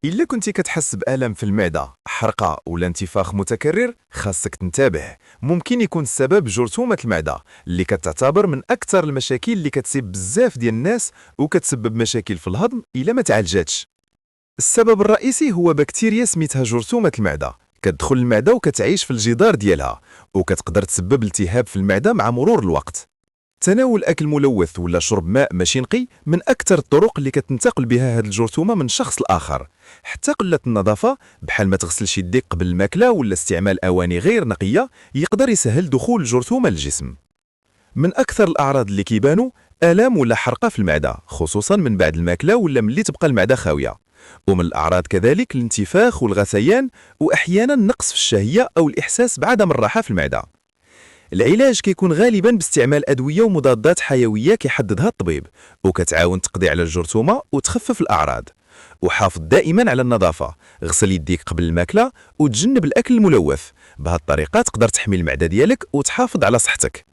إلا كنتي كتحس بألم في المعدة، حرقة ولا انتفاخ متكرر، خاصك تنتبه. ممكن يكون السبب جرثومة المعدة اللي كتعتبر من أكثر المشاكل اللي كتصيب بزاف ديال الناس وكتسبب مشاكل في الهضم إلا ما تعالجاتش. السبب الرئيسي هو بكتيريا سميتها جرثومة المعدة، كتدخل المعدة وكتعيش في الجدار ديالها، وكتقدر تسبب التهاب في المعدة مع مرور الوقت. تناول أكل ملوث ولا شرب ماء ماشي نقي من أكثر الطرق اللي كتنتقل بها هذه الجرثومة من شخص لآخر. حتى قلة النظافة بحال ما تغسلش يديك قبل الماكلة ولا استعمال أواني غير نقية يقدر يسهل دخول الجرثومة للجسم. من أكثر الأعراض اللي كيبانوا آلام ولا حرقة في المعدة، خصوصا من بعد الماكلة ولا ملي تبقى المعدة خاوية. ومن الأعراض كذلك الانتفاخ والغثيان، وأحيانا نقص في الشهية أو الإحساس بعدم الراحة في المعدة. العلاج كيكون غالبا باستعمال أدوية ومضادات حيوية كيحددها الطبيب، وكتعاون تقضي على الجرثومة وتخفف الأعراض. وحافظ دائما على النظافة، غسل يديك قبل الماكلة وتجنب الأكل الملوث. بهذه الطريقة تقدر تحمي المعدة ديالك وتحافظ على صحتك.